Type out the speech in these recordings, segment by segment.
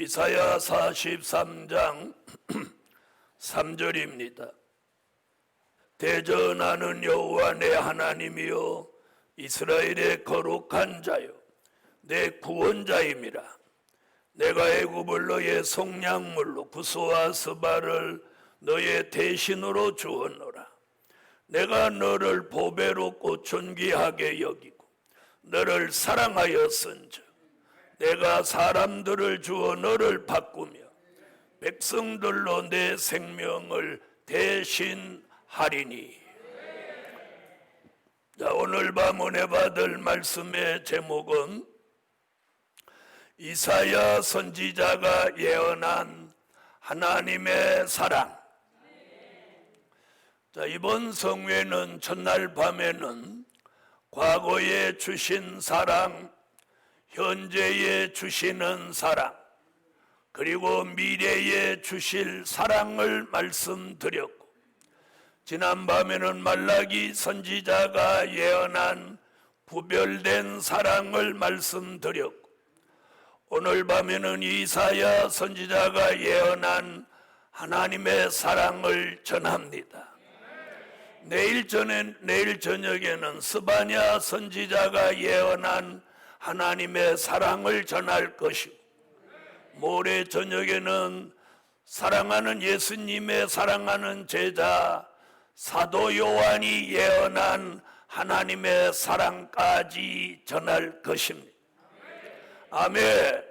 이사야 43장 3절입니다. 대전하는 여호와 내 하나님이여 이스라엘의 거룩한 자여 내 구원자임이라. 내가 애굽을 너의 속량물로 구스와 스바를 너의 대신으로 주었노라. 내가 너를 보배롭고 존귀하게 여기고 너를 사랑하였은즉 내가 사람들을 주어 너를 바꾸며 백성들로 내 생명을 대신하리니. 자, 오늘 밤 은혜 받을 말씀의 제목은 이사야 선지자가 예언한 하나님의 사랑. 자, 이번 성회는 첫날 밤에는 과거에 주신 사랑, 현재에 주시는 사랑, 그리고 미래에 주실 사랑을 말씀드렸고, 지난밤에는 말라기 선지자가 예언한 구별된 사랑을 말씀드렸고, 오늘 밤에는 이사야 선지자가 예언한 하나님의 사랑을 전합니다. 내일 저녁에는 스바냐 선지자가 예언한 하나님의 사랑을 전할 것이고, 모레 저녁에는 사랑하는 예수님의 사랑하는 제자 사도 요한이 예언한 하나님의 사랑까지 전할 것입니다. 아멘.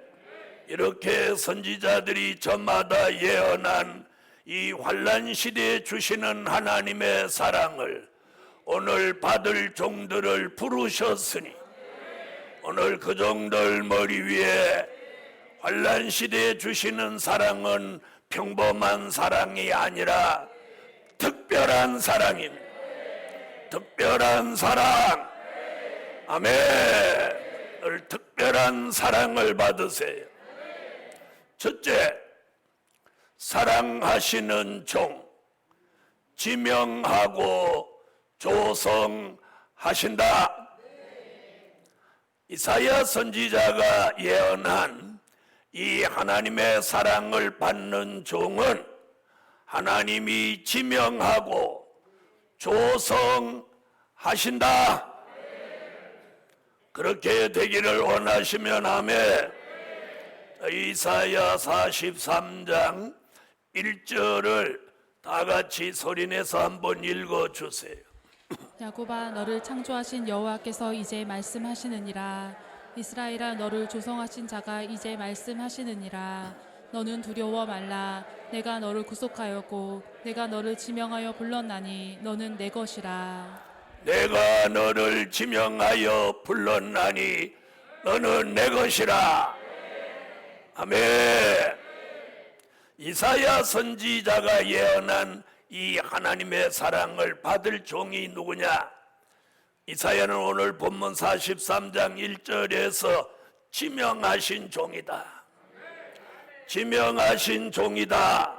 이렇게 선지자들이 저마다 예언한 이 환난 시대에 주시는 하나님의 사랑을 오늘 받을 종들을 부르셨으니, 오늘 그 종들 머리 위에 환난 시대에 주시는 사랑은 평범한 사랑이 아니라 특별한 사랑입니다. 특별한 사랑. 아멘. 오늘 특별한 사랑을 받으세요. 첫째, 사랑하시는 종, 지명하고 조성하신다. 이사야 선지자가 예언한 이 하나님의 사랑을 받는 종은 하나님이 지명하고 조성하신다. 그렇게 되기를 원하시면 아멘. 이사야 43장 1절을 다 같이 소리내서 한번 읽어주세요. 야곱아, 너를 창조하신 여호와께서 이제 말씀하시느니라. 이스라엘아, 너를 조성하신 자가 이제 말씀하시느니라. 너는 두려워 말라. 내가 너를 구속하였고 내가 너를 지명하여 불렀나니 너는 내 것이라. 내가 너를 지명하여 불렀나니 너는 내 것이라. 아멘. 이사야 선지자가 예언한 이 하나님의 사랑을 받을 종이 누구냐? 이사야는 오늘 본문 43장 1절에서 지명하신 종이다. 지명하신 종이다.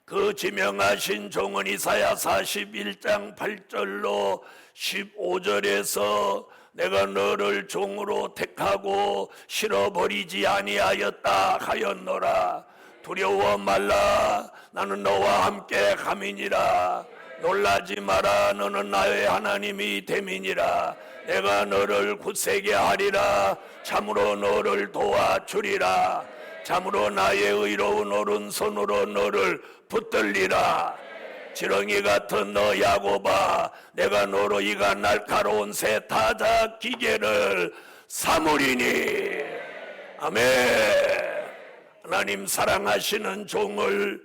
그 지명하신 종은 이사야 41장 8절로 15절에서 내가 너를 종으로 택하고 실어버리지 아니하였다 하였노라. 두려워 말라. 나는 너와 함께 감이니라. 놀라지 마라. 너는 나의 하나님이 됨이니라. 내가 너를 굳세게 하리라. 참으로 너를 도와주리라. 참으로 나의 의로운 오른손으로 너를 붙들리라. 지렁이 같은 너 야곱아, 내가 너로 이가 날카로운 새 타작 기계를 삼으리니. 아멘. 하나님 사랑하시는 종을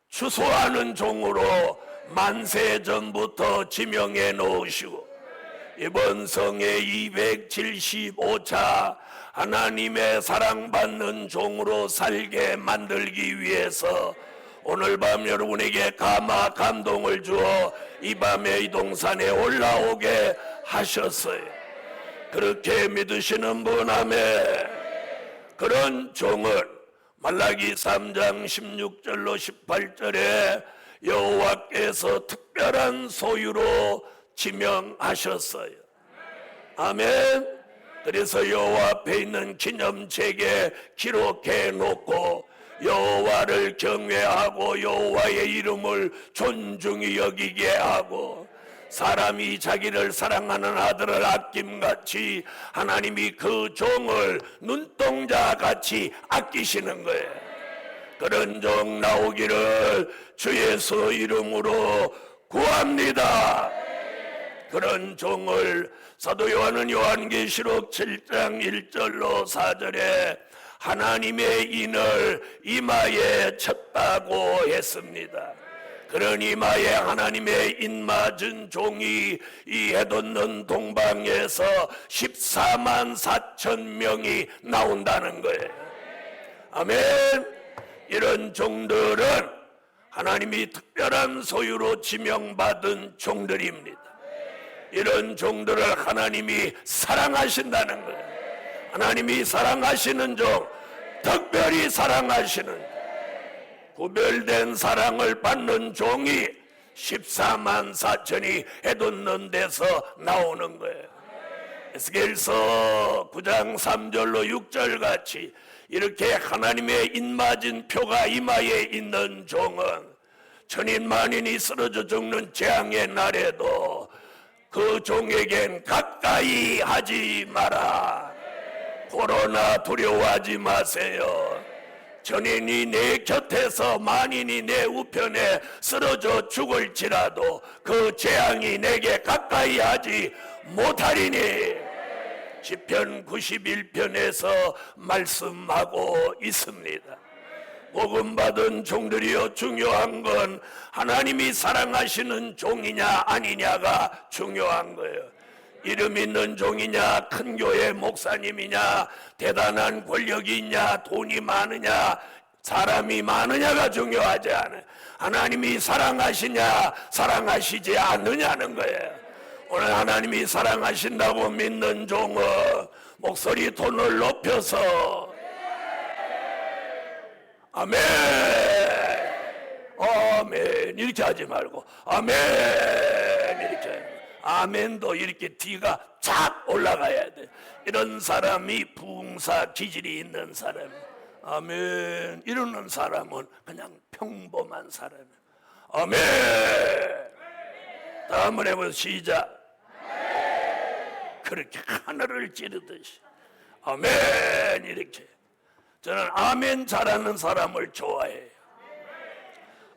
추소하는 종으로 만세 전부터 지명해 놓으시고, 이번 성회 275차 하나님의 사랑받는 종으로 살게 만들기 위해서 오늘 밤 여러분에게 감동을 주어 이 밤에 이 동산에 올라오게 하셨어요. 그렇게 믿으시는 분, 아멘. 그런 종을 말라기 3장 16절로 18절에 여호와께서 특별한 소유로 지명하셨어요. 아멘. 그래서 여호와 앞에 있는 기념책에 기록해 놓고 여호와를 경외하고 여호와의 이름을 존중히 여기게 하고 사람이 자기를 사랑하는 아들을 아낌같이 하나님이 그 종을 눈동자같이 아끼시는 거예요. 그런 종 나오기를 주 예수 이름으로 구합니다. 그런 종을 사도 요한은 요한계시록 7장 1절로 4절에 하나님의 인을 이마에 쳤다고 했습니다. 그런 이마에 하나님의 인 맞은 종이 이 해돋는 동방에서 14만 4천 명이 나온다는 거예요. 아멘. 이런 종들은 하나님이 특별한 소유로 지명받은 종들입니다. 이런 종들을 하나님이 사랑하신다는 거예요. 하나님이 사랑하시는 종, 특별히 사랑하시는 구별된 사랑을 받는 종이 14만 4천이 해돋는 데서 나오는 거예요. 에스겔서 9장 3절로 6절 같이 이렇게 하나님의 인맞은 표가 이마에 있는 종은 천인 만인이 쓰러져 죽는 재앙의 날에도 그 종에겐 가까이 하지 마라. 코로나 두려워하지 마세요. 천인이 내 곁에서 만인이 내 우편에 쓰러져 죽을지라도 그 재앙이 내게 가까이 하지 못하리니 시편 91편에서 말씀하고 있습니다. 복음 받은 종들이여, 중요한 건 하나님이 사랑하시는 종이냐 아니냐가 중요한 거예요. 이름 있는 종이냐, 큰 교회 목사님이냐, 대단한 권력이 있냐, 돈이 많으냐, 사람이 많으냐가 중요하지 않아요. 하나님이 사랑하시냐 사랑하시지 않느냐는 거예요. 오늘 하나님이 사랑하신다고 믿는 종은 목소리 톤을 높여서 아멘 아멘 이렇게 하지 말고 아멘 이렇게, 아멘도 이렇게 뒤가 쫙 올라가야 돼. 이런 사람이 부흥사 기질이 있는 사람. 아멘 이러는 사람은 그냥 평범한 사람이에요. 아멘. 다음을 해보세요. 시작. 그렇게 하늘을 찌르듯이 아멘 이렇게. 저는 아멘 잘하는 사람을 좋아해요.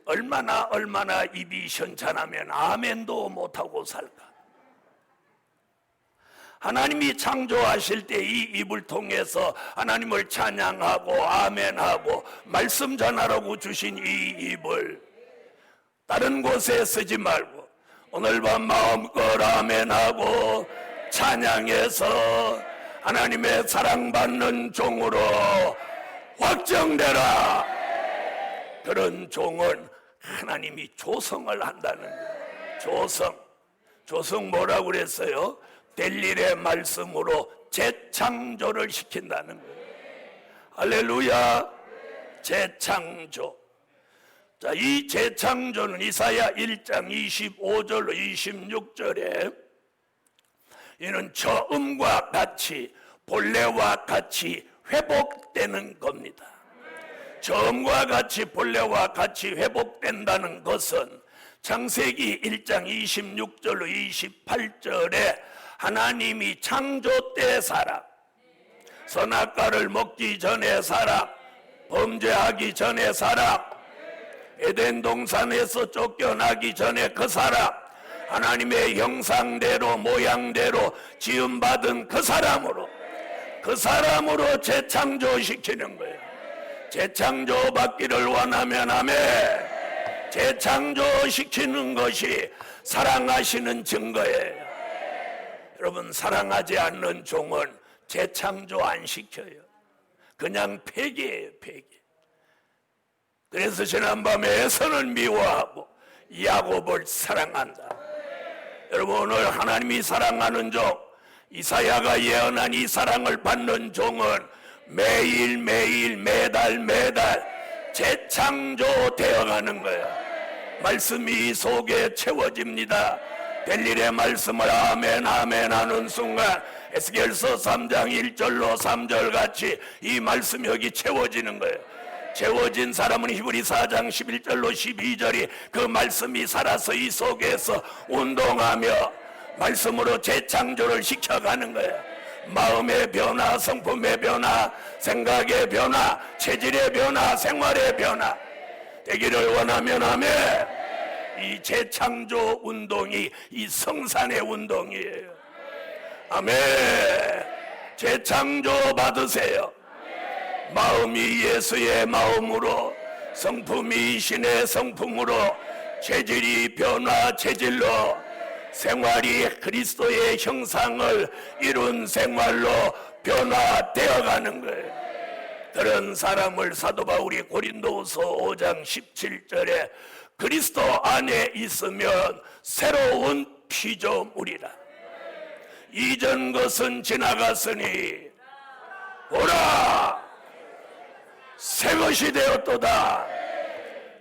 얼마나 입이 현찬하면 아멘도 못하고 살까. 하나님이 창조하실 때 이 입을 통해서 하나님을 찬양하고 아멘하고 말씀 전하라고 주신 이 입을 다른 곳에 쓰지 말고 오늘 밤 마음껏 아멘하고 찬양해서 하나님의 사랑받는 종으로 확정되라. 그런 종은 하나님이 조성을 한다는 거예요. 조성 뭐라고 그랬어요? 될 일의 말씀으로 재창조를 시킨다는 거예요. 할렐루야. 재창조. 자, 이 재창조는 이사야 1장 25절로 26절에 이는 처음과 같이 본래와 같이 회복되는 겁니다. 처음과 같이 본래와 같이 회복된다는 것은 창세기 1장 26절로 28절에 하나님이 창조 때 살아, 선악과를 먹기 전에 살아, 범죄하기 전에 살아, 에덴 동산에서 쫓겨나기 전에 그 사람, 하나님의 형상대로 모양대로 지음받은 그 사람으로 재창조시키는 거예요. 재창조 받기를 원하면 아멘. 재창조시키는 것이 사랑하시는 증거예요. 여러분, 사랑하지 않는 종은 재창조 안 시켜요. 그냥 폐기예요, 폐기. 그래서 지난밤에 에서는 미워하고 야곱을 사랑한다. 여러분, 오늘 하나님이 사랑하는 종, 이사야가 예언한 이 사랑을 받는 종은 매일 매달 재창조되어가는 거예요. 말씀이 속에 채워집니다. 될 일의 말씀을 아멘 아멘 하는 순간 에스겔서 3장 1절로 3절 같이 이 말씀이 여기 채워지는 거예요. 채워진 사람은 히브리 4장 11절로 12절이 그 말씀이 살아서 이 속에서 운동하며 말씀으로 재창조를 시켜가는 거예요. 마음의 변화, 성품의 변화, 생각의 변화, 체질의 변화, 생활의 변화 되기를 원하면 아멘. 이 재창조 운동이 이 성산의 운동이에요. 아멘. 재창조 받으세요. 마음이 예수의 마음으로, 성품이 신의 성품으로, 체질이 변화 체질로, 생활이 그리스도의 형상을 이룬 생활로 변화되어가는 거예요. 그런 사람을 사도 바울이 고린도후서 5장 17절에 그리스도 안에 있으면 새로운 피조물이라. 이전 것은 지나갔으니 보라 새 것이 되었도다.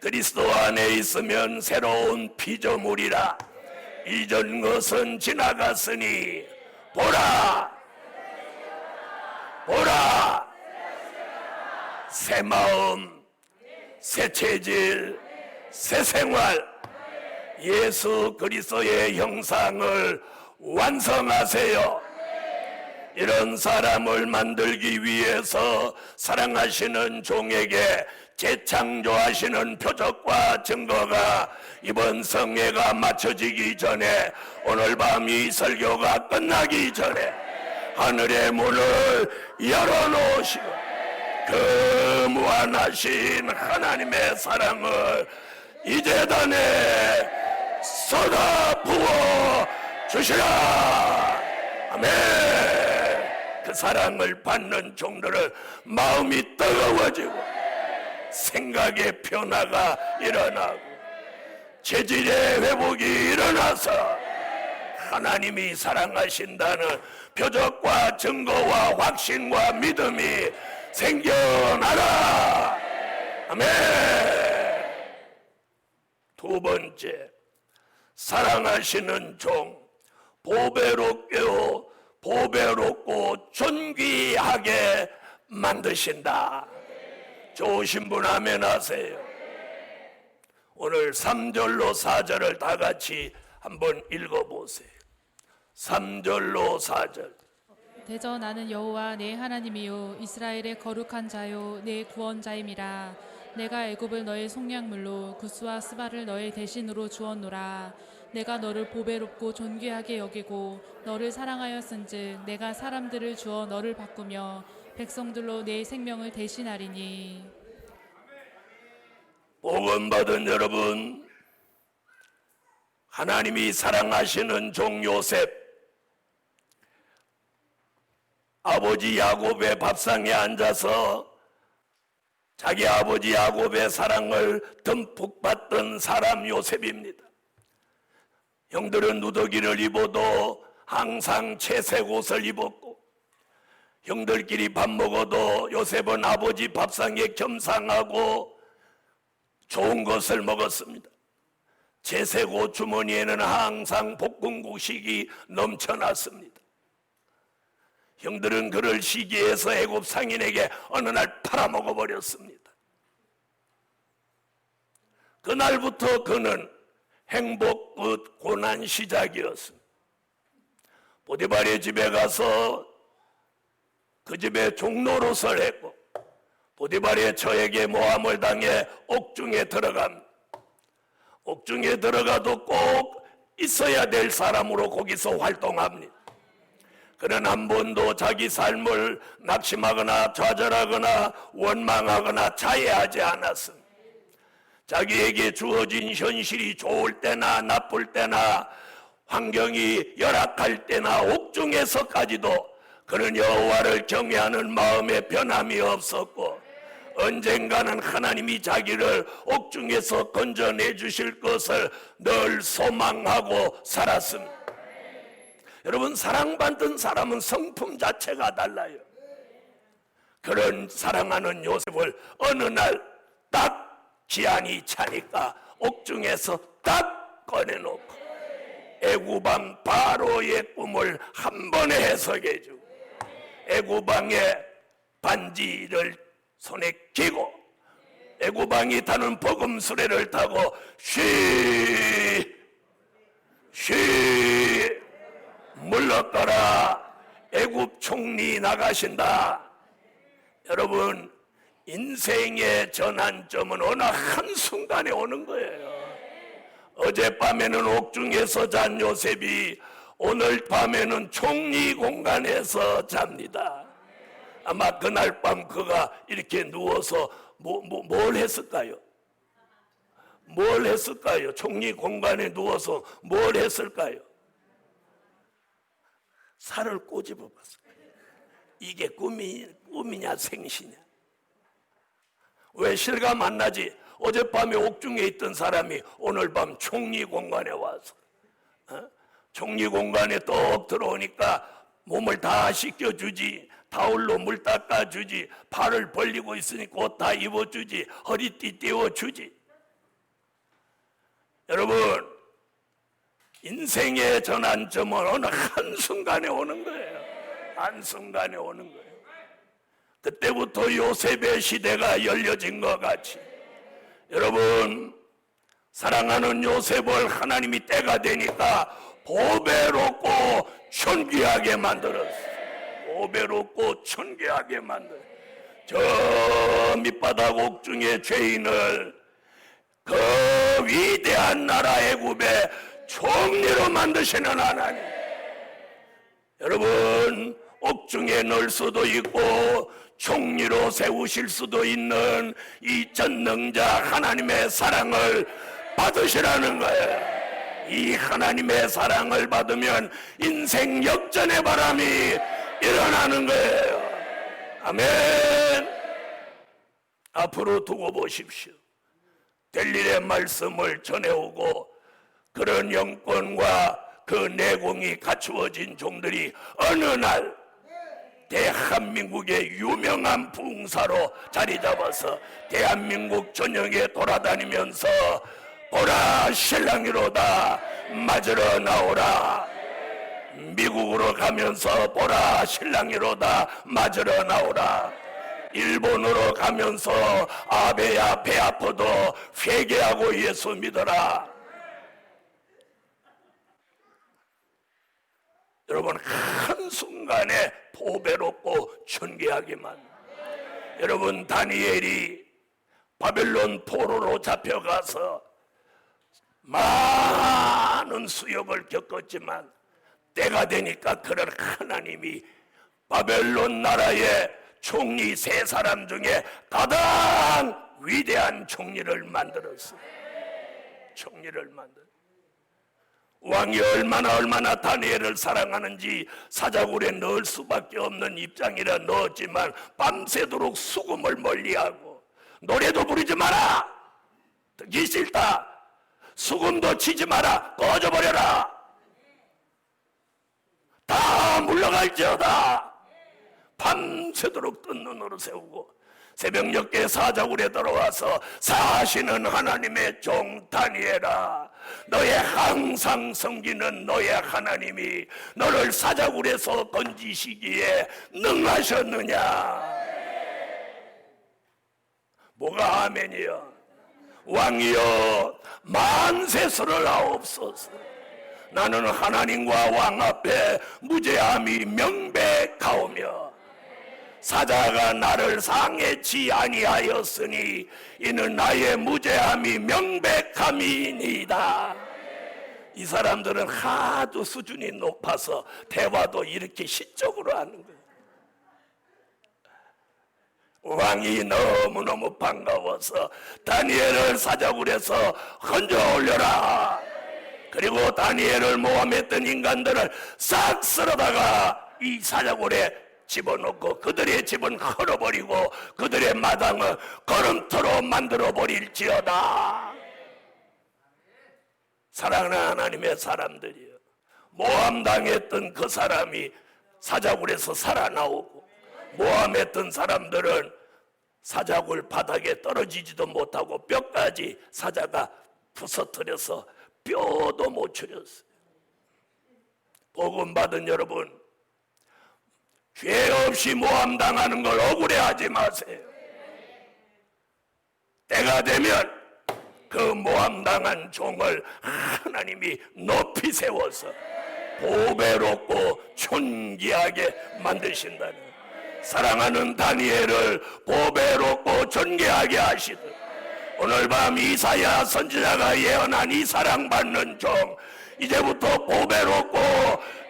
그리스도 안에 있으면 새로운 피조물이라. 이전 것은 지나갔으니 보라 보라 새 마음, 새 체질, 새 생활, 예수 그리스도의 형상을 완성하세요. 이런 사람을 만들기 위해서 사랑하시는 종에게 재창조하시는 표적과 증거가 이번 성회가 마쳐지기 전에, 오늘 밤 이 설교가 끝나기 전에 하늘의 문을 열어놓으시고 그 무한하신 하나님의 사랑을 이 제단에 쏟아 부어 주시라. 아멘. 그 사랑을 받는 종들은 마음이 뜨거워지고 생각의 변화가 일어나고 체질의 회복이 일어나서 하나님이 사랑하신다는 표적과 증거와 확신과 믿음이 생겨나라. 아멘. 두 번째, 사랑하시는 종 보배롭고 존귀하게 만드신다. 좋으신 분 아멘 하세요. 오늘 3절로 4절을 다 같이 한번 읽어보세요. 3절로 4절. 대저 나는 여호와 내 하나님이요 이스라엘의 거룩한 자요 내 구원자임이라. 내가 애굽을 너의 속량물로 구스와 스바를 너의 대신으로 주었노라. 내가 너를 보배롭고 존귀하게 여기고 너를 사랑하였은즉 내가 사람들을 주어 너를 바꾸며 백성들로 내 생명을 대신하리니. 복음 받은 여러분, 하나님이 사랑하시는 종 요셉, 아버지 야곱의 밥상에 앉아서 자기 아버지 야곱의 사랑을 듬뿍 받던 사람 요셉입니다. 형들은 누더기를 입어도 항상 채색 옷을 입었고, 형들끼리 밥 먹어도 요셉은 아버지 밥상에 겸상하고 좋은 것을 먹었습니다. 채색 옷 주머니에는 항상 볶음국식이 넘쳐났습니다. 형들은 그를 시기해서 애굽 상인에게 어느 날 팔아먹어버렸습니다. 그날부터 그는 행복 끝 고난 시작이었습니다. 보디발의 집에 가서 그 집에 종노릇을 했고, 보디발의 처에게 모함을 당해 옥중에 들어갑니다. 옥중에 들어가도 꼭 있어야 될 사람으로 거기서 활동합니다. 그는 한 번도 자기 삶을 낙심하거나 좌절하거나 원망하거나 자해하지 않았습니다. 자기에게 주어진 현실이 좋을 때나 나쁠 때나 환경이 열악할 때나 옥중에서까지도 그는 여호와를 경외하는 마음의 변함이 없었고, 언젠가는 하나님이 자기를 옥중에서 건져내 주실 것을 늘 소망하고 살았습니다. 여러분, 사랑받는 사람은 성품 자체가 달라요. 그런 사랑하는 요셉을 어느 날 딱 기한이 차니까 옥중에서 딱 꺼내놓고 애굽왕 바로의 꿈을 한 번에 해석해 주고 애굽왕의 반지를 손에 끼고 애굽왕이 타는 버금수레를 타고 쉬 물러가라. 애굽 총리 나가신다. 여러분, 인생의 전환점은 어느 한순간에 오는 거예요. 어젯밤에는 옥중에서 잔 요셉이 오늘 밤에는 총리 공간에서 잡니다. 아마 그날 밤 그가 이렇게 누워서 뭘 했을까요? 뭘 했을까요? 총리 공간에 누워서 뭘 했을까요? 살을 꼬집어 봤어요. 이게 꿈이냐 생시냐? 왜 실감 안 나지? 어젯밤에 옥중에 있던 사람이 오늘 밤 총리 공간에 와서 총리 공간에 떡 들어오니까 몸을 다 씻겨주지, 타올로 물 닦아주지, 발을 벌리고 있으니까 옷 다 입어주지, 허리띠 띄워주지. 여러분, 인생의 전환점은 어느 한순간에 오는 거예요. 한순간에 오는 거예요. 그때부터 요셉의 시대가 열려진 것 같이 여러분, 사랑하는 요셉을 하나님이 때가 되니까 보배롭고 존귀하게 만들었어요. 보배롭고 존귀하게 만들었어요. 저 밑바닥 옥중의 죄인을 그 위대한 나라 애굽의 총리로 만드시는 하나님. 여러분, 옥중에 넣을 수도 있고 총리로 세우실 수도 있는 이 전능자 하나님의 사랑을 받으시라는 거예요. 이 하나님의 사랑을 받으면 인생 역전의 바람이 일어나는 거예요. 아멘. 앞으로 두고 보십시오. 될 일의 말씀을 전해오고 그런 영권과 그 내공이 갖추어진 종들이 어느 날 대한민국의 유명한 부흥사로 자리 잡아서 대한민국 전역에 돌아다니면서 보라 신랑이로다 맞으러 나오라. 미국으로 가면서 보라 신랑이로다 맞으러 나오라. 일본으로 가면서 아베야 배 아파도 회개하고 예수 믿어라. 여러분, 한순간에 보배롭고 존귀하게만. 여러분, 다니엘이 바벨론 포로로 잡혀가서 많은 수욕을 겪었지만 때가 되니까 그런 하나님이 바벨론 나라의 총리 3사람 중에 가장 위대한 총리를 만들었어요. 총리를 만들었어요. 왕이 얼마나 다니엘을 사랑하는지 사자굴에 넣을 수밖에 없는 입장이라 넣었지만 밤새도록 수금을 멀리하고 노래도 부르지 마라, 듣기 싫다, 수금도 치지 마라, 꺼져버려라, 다 물러갈지어다. 밤새도록 뜬 눈으로 세우고 새벽녘에 사자굴에 들어와서 사시는 하나님의 종 다니엘아, 너의 항상 섬기는 너의 하나님이 너를 사자굴에서 건지시기에 능하셨느냐. 뭐가 아멘이여. 왕이여 만세스를 하옵소서. 나는 하나님과 왕 앞에 무죄함이 명백하오며 사자가 나를 상해치 아니하였으니 이는 나의 무죄함이 명백함이니이다. 이 사람들은 하도 수준이 높아서 대화도 이렇게 시적으로 하는 거예요. 왕이 너무너무 반가워서 다니엘을 사자굴에서 건져 올려라. 그리고 다니엘을 모함했던 인간들을 싹 쓸어다가 이 사자굴에 집어넣고 그들의 집은 헐어버리고 그들의 마당을 걸음터로 만들어버릴지어다. 사랑하는 하나님의 사람들이여, 모함당했던 그 사람이 사자굴에서 살아나오고 모함했던 사람들은 사자굴 바닥에 떨어지지도 못하고 뼈까지 사자가 부서뜨려서 뼈도 못 추렸어요. 복음 받은 여러분, 죄 없이 모함당하는 걸 억울해하지 마세요. 때가 되면 그 모함당한 종을 하나님이 높이 세워서 보배롭고 존귀하게 만드신다는, 사랑하는 다니엘을 보배롭고 존귀하게 하시듯 오늘 밤 이사야 선지자가 예언한 이 사랑받는 종, 이제부터 보배롭고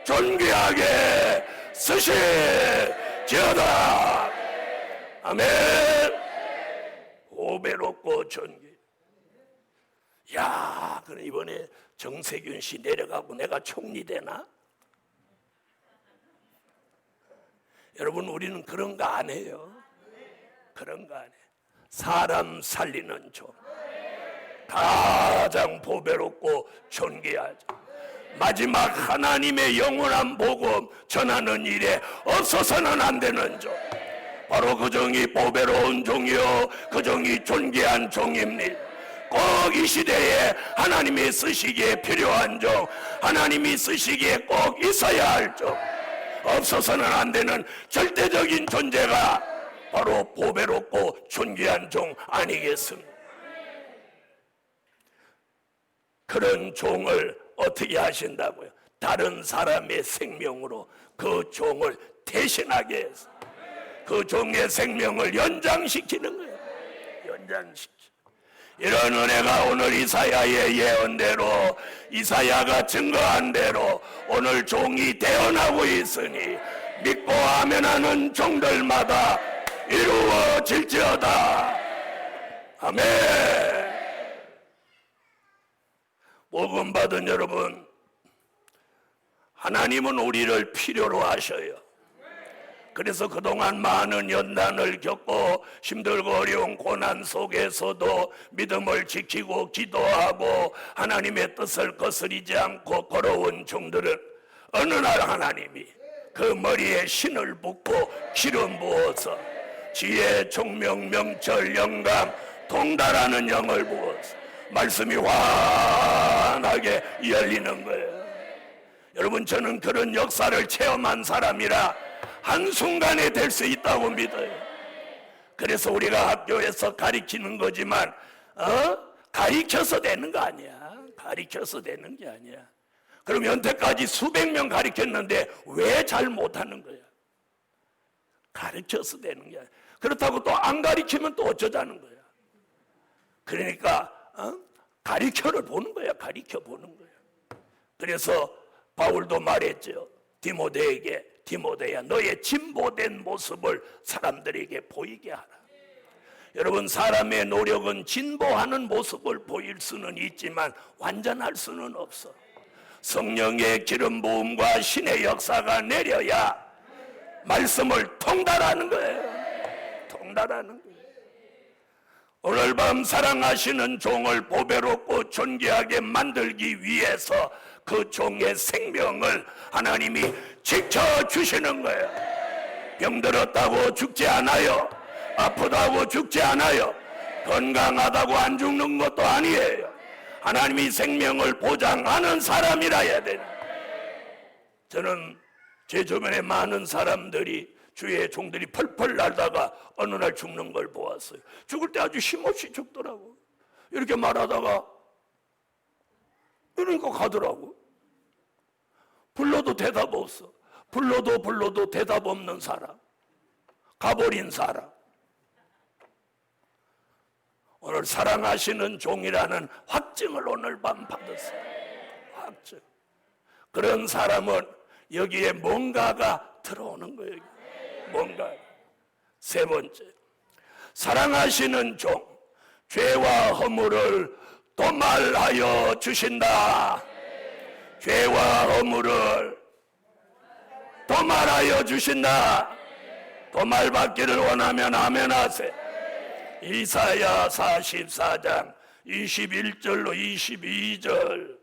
존귀하게 쓰실지어다. 아멘. 보배롭고 존귀. 야, 그럼 이번에 정세균 씨 내려가고 내가 총리 되나? 여러분, 우리는 그런 거 안 해요. 그런 거 안 해요. 사람 살리는 종, 가장 보배롭고 존귀하죠. 마지막 하나님의 영원한 복음 전하는 일에 없어서는 안 되는 종, 바로 그 종이 보배로운 종이요, 그 종이 존귀한 종입니다. 꼭 이 시대에 하나님이 쓰시기에 필요한 종, 하나님이 쓰시기에 꼭 있어야 할 종, 없어서는 안 되는 절대적인 존재가 바로 보배롭고 존귀한 종 아니겠습니까? 그런 종을 어떻게 하신다고요? 다른 사람의 생명으로 그 종을 대신하게 해서 그 종의 생명을 연장시키는 거예요. 연장시키는. 이런 은혜가 오늘 이사야의 예언대로, 이사야가 증거한 대로 오늘 종이 태어나고 있으니 믿고 아멘하는 종들마다 이루어질지어다. 아멘. 복음 받은 여러분, 하나님은 우리를 필요로 하셔요. 그래서 그동안 많은 연단을 겪고 힘들고 어려운 고난 속에서도 믿음을 지키고 기도하고 하나님의 뜻을 거스리지 않고 걸어온 종들은 어느 날 하나님이 그 머리에 신을 붓고 기름 부어서 지혜, 총명, 명철, 영감, 통달하는 영을 부어서 말씀이 환하게 열리는 거예요. 여러분, 저는 그런 역사를 체험한 사람이라 한순간에 될 수 있다고 믿어요. 그래서 우리가 학교에서 가르치는 거지만 가르쳐서 되는 거 아니야. 가르쳐서 되는 게 아니야. 그럼 연태까지 수백 명 가르쳤는데 왜 잘 못하는 거야? 가르쳐서 되는 게 아니야. 그렇다고 또 안 가르치면 또 어쩌자는 거야. 그러니까 가르쳐를 보는 거야. 가르쳐 보는 거야. 그래서 바울도 말했죠. 디모데에게, 디모데야, 너의 진보된 모습을 사람들에게 보이게 하라. 여러분, 사람의 노력은 진보하는 모습을 보일 수는 있지만 완전할 수는 없어. 성령의 기름 부음과 신의 역사가 내려야 말씀을 통달하는 거예요. 통달하는 거예요. 오늘 밤 사랑하시는 종을 보배롭고 존귀하게 만들기 위해서 그 종의 생명을 하나님이 지켜주시는 거예요. 병들었다고 죽지 않아요. 아프다고 죽지 않아요. 건강하다고 안 죽는 것도 아니에요. 하나님이 생명을 보장하는 사람이라야 돼요. 저는 제 주변에 많은 사람들이, 주의 종들이 펄펄 날다가 어느 날 죽는 걸 보았어요. 죽을 때 아주 힘없이 죽더라고. 이렇게 말하다가 이러니까 가더라고. 불러도 대답 없어. 불러도 대답 없는 사람, 가버린 사람. 오늘 사랑하시는 종이라는 확증을 오늘 밤 받았어요. 확증. 그런 사람은 여기에 뭔가가 들어오는 거예요. 뭔가. 세 번째, 사랑하시는 종, 죄와 허물을 도말하여 주신다. 죄와 허물을 도말하여 주신다. 도말받기를 원하면 아멘 하세요. 이사야 44장 21절로 22절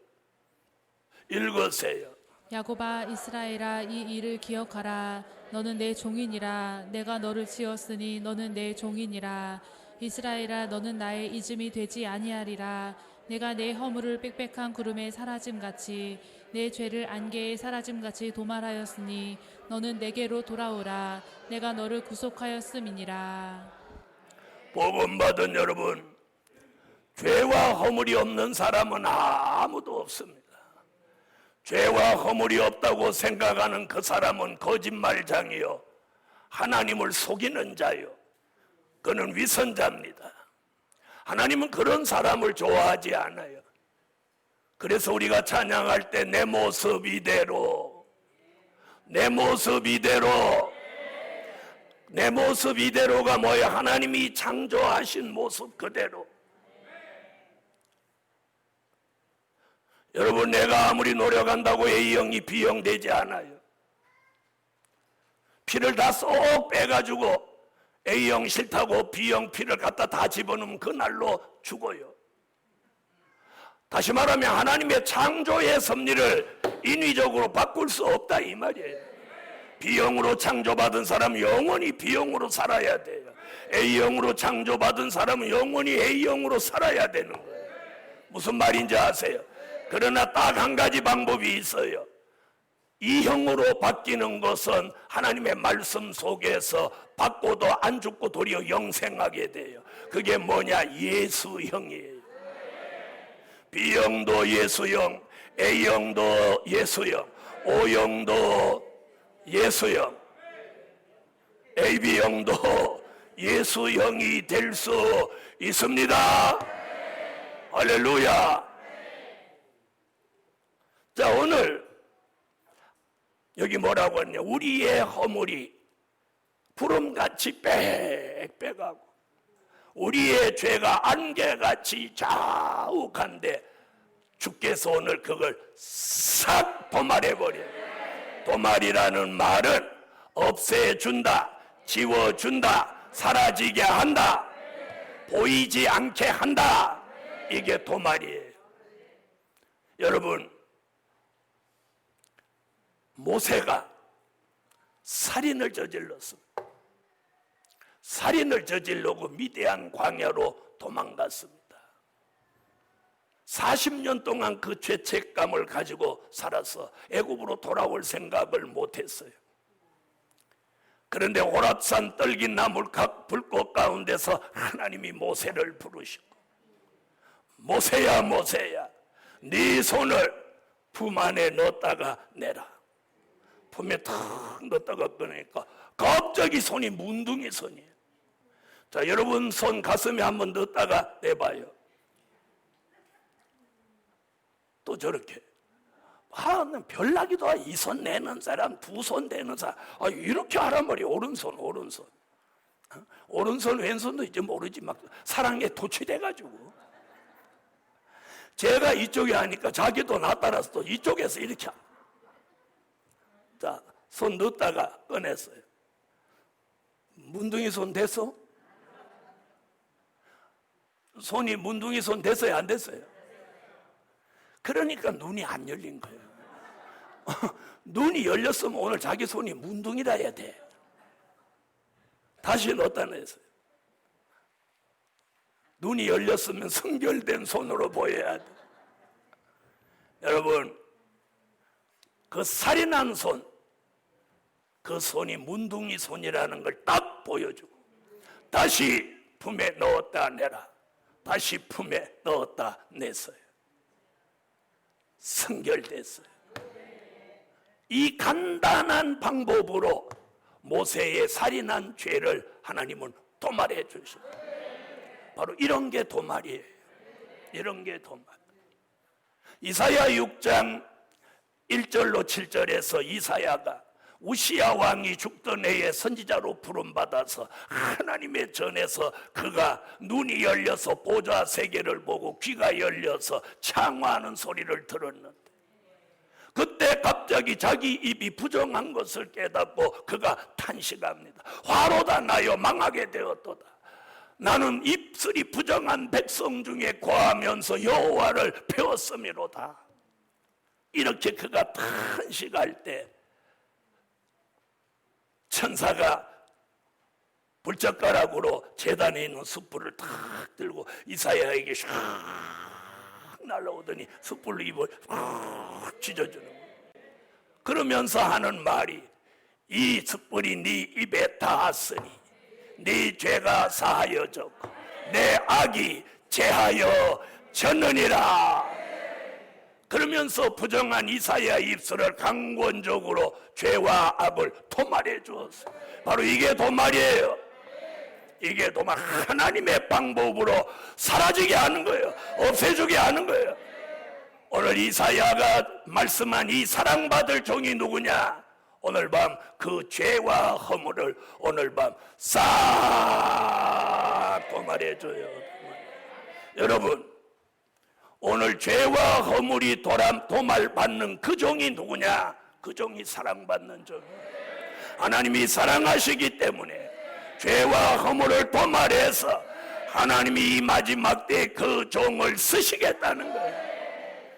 읽으세요. 야곱아, 이스라엘아, 이 일을 기억하라. 너는 내 종이니라. 내가 너를 지었으니 너는 내 종이니라. 이스라엘아, 너는 나의 잊음이 되지 아니하리라. 내가 내 허물을 빽빽한 구름에 사라짐같이 내 죄를 안개에 사라짐같이 도말하였으니 너는 내게로 돌아오라. 내가 너를 구속하였음이니라. 복음 받은 여러분, 죄와 허물이 없는 사람은 아무도 없습니다. 죄와 허물이 없다고 생각하는 그 사람은 거짓말장이요, 하나님을 속이는 자요, 그는 위선자입니다. 하나님은 그런 사람을 좋아하지 않아요. 그래서 우리가 찬양할 때 내 모습 이대로, 내 모습 이대로, 내 모습 이대로가 뭐예요? 하나님이 창조하신 모습 그대로. 여러분, 내가 아무리 노력한다고 A형이 B형 되지 않아요. 피를 다 쏙 빼가지고 A형 싫다고 B형 피를 갖다 다 집어넣으면 그날로 죽어요. 다시 말하면 하나님의 창조의 섭리를 인위적으로 바꿀 수 없다 이 말이에요. B형으로 창조받은 사람은 영원히 B형으로 살아야 돼요. A형으로 창조받은 사람은 영원히 A형으로 살아야 되는 거예요. 무슨 말인지 아세요? 그러나 딱 한 가지 방법이 있어요. 이 형으로 바뀌는 것은 하나님의 말씀 속에서 바꿔도 안 죽고 도리어 영생하게 돼요. 그게 뭐냐? 예수형이에요. B형도 예수형, A형도 예수형, O형도 예수형, AB형도 예수형이 될 수 있습니다. 할렐루야. 자, 오늘 여기 뭐라고 했냐? 우리의 허물이 구름같이 빽빽하고 우리의 죄가 안개같이 자욱한데 주께서 오늘 그걸 싹 도말해버려요. 도말이라는 말은 없애준다, 지워준다, 사라지게 한다, 보이지 않게 한다. 이게 도말이에요. 여러분, 모세가 살인을 저질렀습니다. 살인을 저지르고 미디안 광야로 도망갔습니다. 40년 동안 그 죄책감을 가지고 살아서 애굽으로 돌아올 생각을 못했어요. 그런데 호랍산 떨기나물 불꽃 가운데서 하나님이 모세를 부르시고, 모세야 모세야, 네 손을 품 안에 넣었다가 내라. 품에 탁 넣었다가 꺼내니까 갑자기 손이 문둥이 손이에요. 자, 여러분 손 가슴에 한번 넣었다가 내봐요. 또 저렇게. 별나기도 이 손 내는 사람, 두 손 내는 사람, 이렇게 하란 말이에요. 오른손, 오른손. 오른손, 왼손도 이제 모르지, 막 사랑에 도취돼가지고. 제가 이쪽에 하니까 자기도 나 따라서 또 이쪽에서 이렇게 합니다. 자, 손 넣었다가 꺼냈어요. 문둥이 손 됐어? 손이 문둥이 손 됐어요? 안 됐어요? 그러니까 눈이 안 열린 거예요. 눈이 열렸으면 오늘 자기 손이 문둥이라 해야 돼. 다시 넣었다 냈어요. 눈이 열렸으면 성결된 손으로 보여야 돼. 여러분, 그 살인한 손, 그 손이 문둥이 손이라는 걸 딱 보여주고, 다시 품에 넣었다 내라, 다시 품에 넣었다 냈어요. 성결됐어요. 이 간단한 방법으로 모세의 살인한 죄를 하나님은 도말해 주십니다. 바로 이런 게 도말이에요. 이런 게 도말. 이사야 6장 1절로 7절에서 이사야가 우시야 왕이 죽던 해에 선지자로 부름받아서 하나님의 전에서 그가 눈이 열려서 보좌 세계를 보고 귀가 열려서 창화하는 소리를 들었는데, 그때 갑자기 자기 입이 부정한 것을 깨닫고 그가 탄식합니다. 화로다 나여 망하게 되었도다. 나는 입술이 부정한 백성 중에 거하면서 여호와를 배웠음이로다. 이렇게 그가 탄식할 때 천사가 불젓가락으로 제단에 있는 숯불을 탁 들고 이사야에게 샥 날라오더니 숯불로 입을 팍 찢어주는 거예요. 그러면서 하는 말이 이 숯불이 네 입에 닿았으니 네 죄가 사하여졌고 내 악이 제하여 졌느니라. 그러면서 부정한 이사야의 입술을 강권적으로 죄와 악을 도말해 주었어요. 바로 이게 도말이에요. 이게 도말, 하나님의 방법으로 사라지게 하는 거예요. 없애주게 하는 거예요. 오늘 이사야가 말씀한 이 사랑받을 종이 누구냐? 오늘 밤 그 죄와 허물을 오늘 밤 싹 도말해 줘요. 여러분, 오늘 죄와 허물이 도말받는 그 종이 누구냐? 그 종이 사랑받는 종. 하나님이 사랑하시기 때문에 죄와 허물을 도말해서 하나님이 이 마지막 때 그 종을 쓰시겠다는 거예요.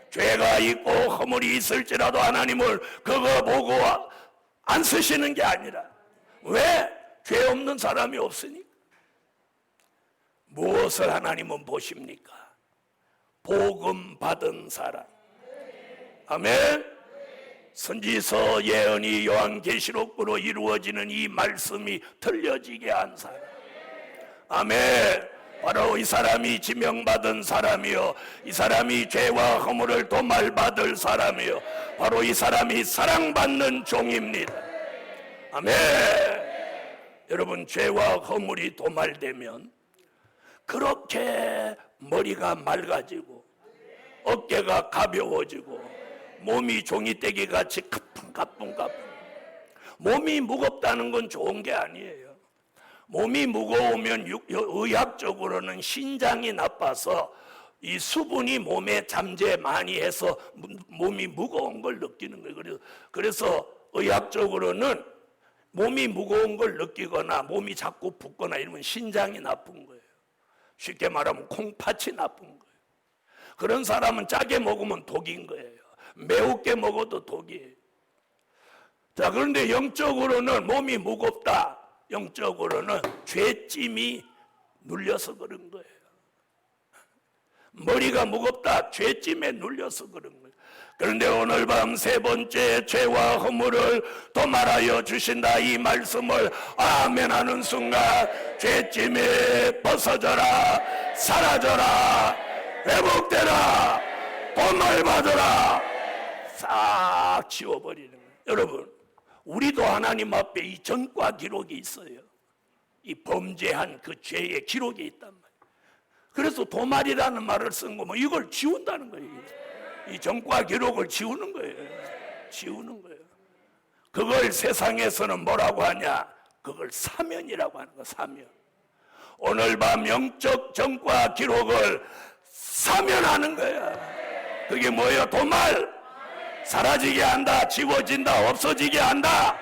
죄가 있고 허물이 있을지라도 하나님을 그거 보고 안 쓰시는 게 아니라, 왜? 죄 없는 사람이 없으니까. 무엇을 하나님은 보십니까? 복음 받은 사람. 아멘. 선지서, 예언이, 요한계시록으로 이루어지는 이 말씀이 들려지게 한 사람. 아멘. 바로 이 사람이 지명받은 사람이요, 이 사람이 죄와 허물을 도말받을 사람이요, 바로 이 사람이 사랑받는 종입니다. 아멘. 여러분, 죄와 허물이 도말되면 그렇게 머리가 맑아지고 어깨가 가벼워지고 몸이 종이떼기같이 가뿐. 몸이 무겁다는 건 좋은 게 아니에요. 몸이 무거우면 의학적으로는 신장이 나빠서 이 수분이 몸에 잠재 많이 해서 몸이 무거운 걸 느끼는 거예요. 그래서 의학적으로는 몸이 무거운 걸 느끼거나 몸이 자꾸 붓거나 이러면 신장이 나쁜 거예요. 쉽게 말하면 콩팥이 나쁜 거예요. 그런 사람은 짜게 먹으면 독인 거예요. 매우게 먹어도 독이에요. 자, 그런데 영적으로는 몸이 무겁다. 영적으로는 죄찜이 눌려서 그런 거예요. 머리가 무겁다. 죄찜에 눌려서 그런 거예요. 그런데 오늘 밤 세 번째, 죄와 허물을 도말하여 주신다, 이 말씀을 아멘 하는 순간 죄찜에 벗어져라, 사라져라, 회복되라, 도말받으라, 싹 지워버리는 거예요. 여러분, 우리도 하나님 앞에 이 전과 기록이 있어요. 이 범죄한 그 죄의 기록이 있단 말이에요. 그래서 도말이라는 말을 쓴 거면 이걸 지운다는 거예요. 이 전과 기록을 지우는 거예요. 지우는 거예요. 그걸 세상에서는 뭐라고 하냐? 그걸 사면이라고 하는 거예요. 사면. 오늘 밤 영적 전과 기록을 사면하는 거야. 그게 뭐예요? 도말. 사라지게 한다, 지워진다, 없어지게 한다.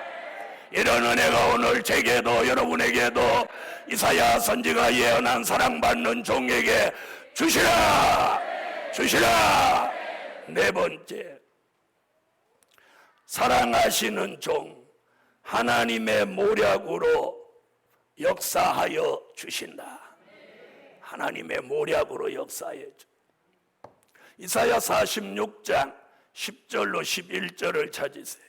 이런 은혜가 오늘 제게도 여러분에게도 이사야 선지가 예언한 사랑받는 종에게 주시라. 네 번째, 사랑하시는 종, 하나님의 모략으로 역사하여 주신다. 하나님의 모략으로 역사하여 주. 이사야 46장 10절로 11절을 찾으세요.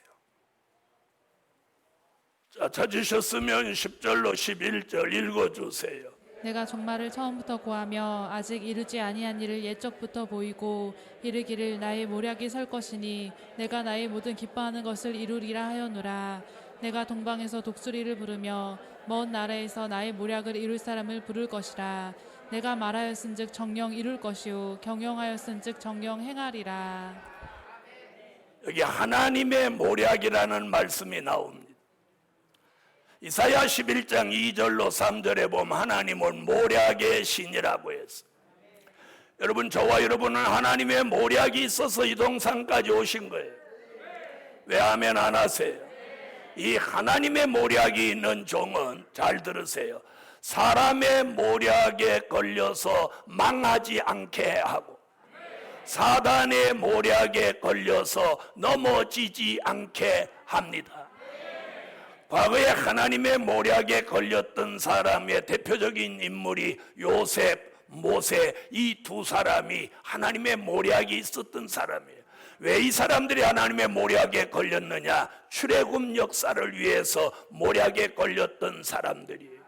자, 찾으셨으면 10절로 11절 읽어주세요. 내가 종말을 처음부터 고하며 아직 이르지 아니한 일을 옛적부터 보이고 이르기를 나의 모략이 설 것이니 내가 나의 모든 기뻐하는 것을 이루리라 하였노라. 내가 동방에서 독수리를 부르며 먼 나라에서 나의 모략을 이룰 사람을 부를 것이라. 내가 말하였은즉 정령 이룰 것이요 경영하였은즉 정령 행하리라. 여기 하나님의 모략이라는 말씀이 나옵니다. 이사야 11장 2절로 3절에 보면 하나님은 모략의 신이라고 했어요. 여러분, 저와 여러분은 하나님의 모략이 있어서 이 동산까지 오신 거예요. 왜 아멘 안 하세요? 이 하나님의 모략이 있는 종은, 잘 들으세요, 사람의 모략에 걸려서 망하지 않게 하고 사단의 모략에 걸려서 넘어지지 않게 합니다. 과거에 하나님의 모략에 걸렸던 사람의 대표적인 인물이 요셉, 모세, 이 두 사람이 하나님의 모략이 있었던 사람이에요. 왜 이 사람들이 하나님의 모략에 걸렸느냐? 출애굽 역사를 위해서 모략에 걸렸던 사람들이에요.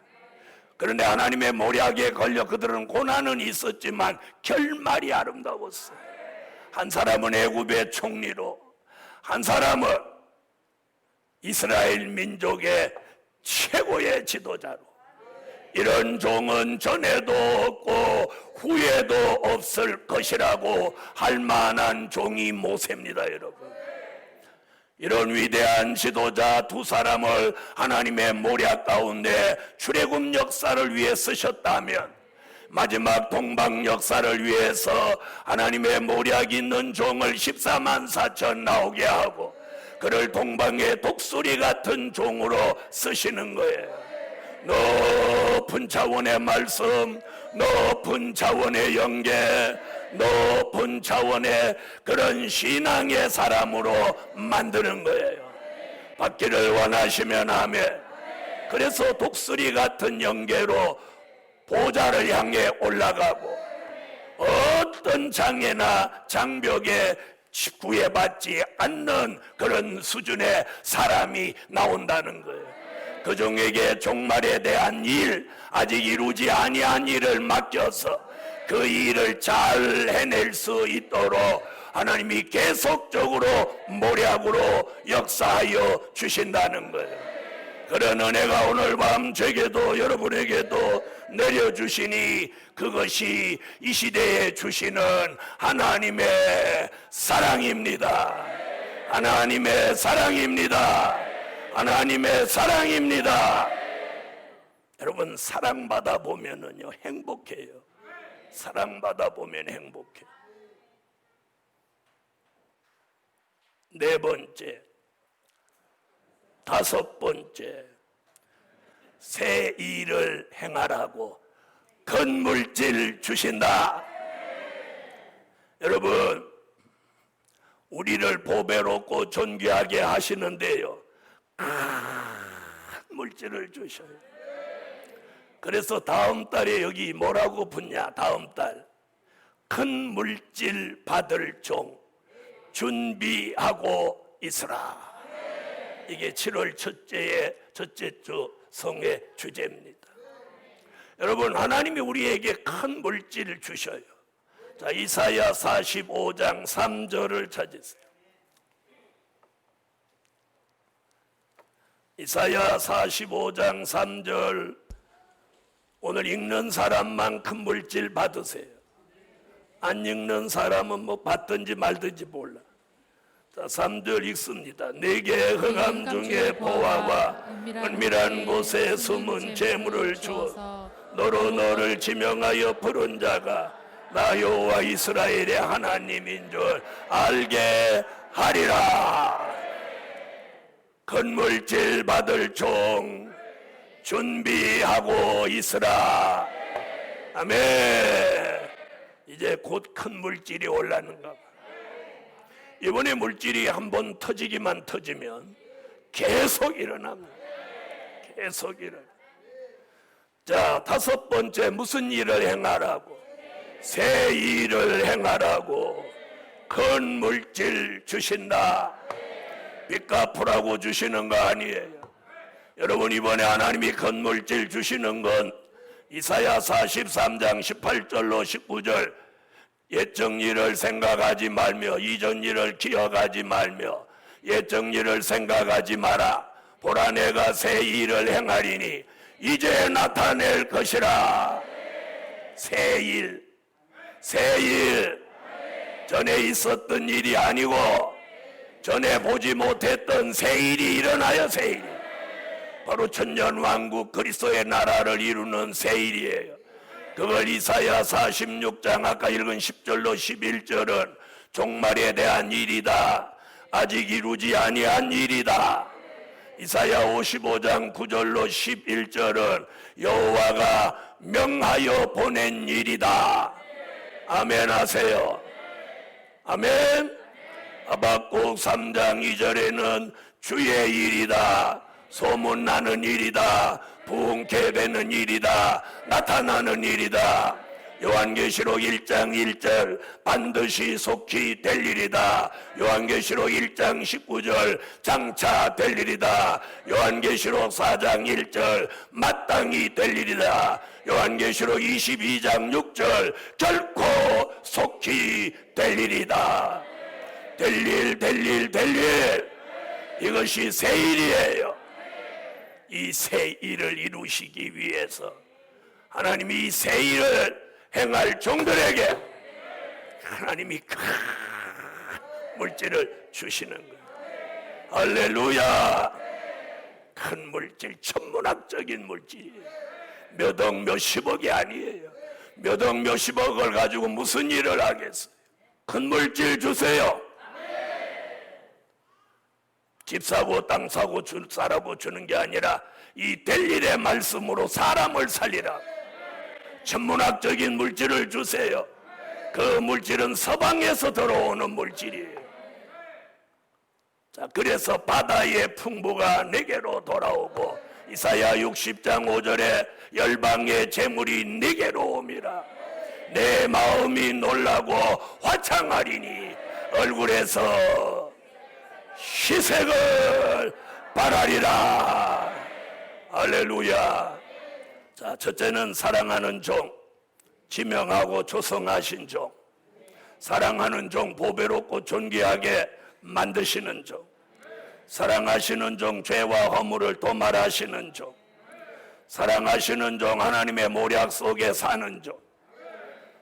그런데 하나님의 모략에 걸려 그들은 고난은 있었지만 결말이 아름다웠어요. 한 사람은 애굽의 총리로, 한 사람은 이스라엘 민족의 최고의 지도자로. 이런 종은 전에도 없고 후에도 없을 것이라고 할 만한 종이 모세입니다, 여러분. 이런 위대한 지도자 두 사람을 하나님의 모략 가운데 출애굽 역사를 위해 쓰셨다면, 마지막 동방 역사를 위해서 하나님의 모략 있는 종을 14만 4천 나오게 하고 그를 동방의 독수리 같은 종으로 쓰시는 거예요. 높은 차원의 말씀, 높은 차원의 영계, 높은 차원의 그런 신앙의 사람으로 만드는 거예요. 받기를 원하시면 아멘. 그래서 독수리 같은 영계로 보좌를 향해 올라가고 어떤 장애나 장벽에 구애받지 않는 그런 수준의 사람이 나온다는 거예요. 그 종에게 종말에 대한 일, 아직 이루지 아니한 일을 맡겨서 그 일을 잘 해낼 수 있도록 하나님이 계속적으로 모략으로 역사하여 주신다는 거예요. 그런 은혜가 오늘 밤 제게도 여러분에게도 내려주시니 그것이 이 시대에 주시는 하나님의 사랑입니다. 하나님의 사랑입니다. 하나님의 사랑입니다. 여러분, 사랑받아 보면은요 행복해요. 사랑받아 보면 행복해요. 네 번째, 다섯 번째, 새 일을 행하라고 큰 물질 주신다. 여러분, 우리를 보배롭고 존귀하게 하시는데요, 큰 물질을 주셔요. 그래서 다음 달에 여기 뭐라고 붙냐? 다음 달 큰 물질 받을 종 준비하고 있으라. 이게 7월 첫째 주 성의 주제입니다. 여러분, 하나님이 우리에게 큰 물질을 주셔요. 자, 이사야 45장 3절을 찾으세요. 이사야 45장 3절. 오늘 읽는 사람만 큰 물질 받으세요. 안 읽는 사람은 뭐 받든지 말든지 몰라. 자, 3절 읽습니다. 내게 흑암 중에 보화와 은밀한 곳에 숨은 재물을 주어 너로 너를 지명하여 부른 자가 나 여호와 이스라엘의 하나님인 줄 알게 하리라. 큰 물질 받을 종 준비하고 있으라. 아멘. 이제 곧 큰 물질이 올라는가 봐. 이번에 물질이 한번 터지기만 터지면 계속 일어납니다. 계속 일어나. 자, 다섯 번째, 무슨 일을 행하라고? 새 일을 행하라고 큰 물질 주신다. 빚 갚으라고 주시는 거 아니에요. 여러분, 이번에 하나님이 큰 물질 주시는 건 이사야 43장 18절로 19절, 옛적 일을 생각하지 말며 이전 일을 기억하지 말며 옛적 일을 생각하지 마라. 보라, 내가 새 일을 행하리니 이제 나타낼 것이라. 새 일, 새 일. 전에 있었던 일이 아니고 전에 보지 못했던 새 일이 일어나요. 새 일. 바로 천년왕국 그리스도의 나라를 이루는 새 일이에요. 그걸 이사야 46장 아까 읽은 10절로 11절은 종말에 대한 일이다. 아직 이루지 아니한 일이다. 이사야 55장 9절로 11절은 여호와가 명하여 보낸 일이다. 아멘 하세요. 아멘. 하박국 3장 2절에는 주의 일이다. 소문나는 일이다. 부흥케 되는 일이다. 나타나는 일이다. 요한계시록 1장 1절 반드시 속히 될 일이다. 요한계시록 1장 19절 장차 될 일이다. 요한계시록 4장 1절 마땅히 될 일이다. 요한계시록 22장 6절 결코 속히 될 일이다. 될 일. 이것이 새 일이에요. 이 새 일을 이루시기 위해서 하나님이 이 새 일을 행할 종들에게 하나님이 큰 물질을 주시는 거예요. 할렐루야. 큰 물질, 천문학적인 물질이에요. 몇 억 몇십억이 아니에요. 몇 억 몇십억을 가지고 무슨 일을 하겠어요. 큰 물질 주세요. 집 사고 땅 사고 살라고 주는 게 아니라 이 될 일의 말씀으로 사람을 살리라. 천문학적인 물질을 주세요. 그 물질은 서방에서 들어오는 물질이에요. 자, 그래서 바다의 풍부가 내게로 돌아오고 이사야 60장 5절에 열방의 재물이 내게로 옵니다. 내 마음이 놀라고 화창하리니 얼굴에서 희색을 바라리라. 할렐루야. 자, 첫째는 사랑하는 종, 지명하고 조성하신 종. 사랑하는 종, 보배롭고 존귀하게 만드시는 종. 사랑하시는 종, 죄와 허물을 도말하시는 종. 사랑하시는 종, 하나님의 모략 속에 사는 종.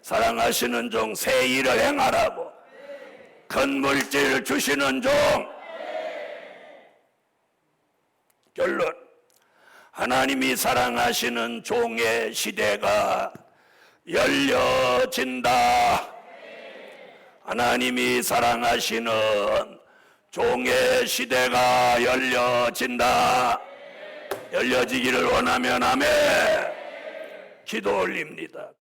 사랑하시는 종, 새 일을 행하라고 큰 물질을 주시는 종. 결론, 하나님이 사랑하시는 종의 시대가 열려진다. 하나님이 사랑하시는 종의 시대가 열려진다. 열려지기를 원하면 아멘. 기도 올립니다.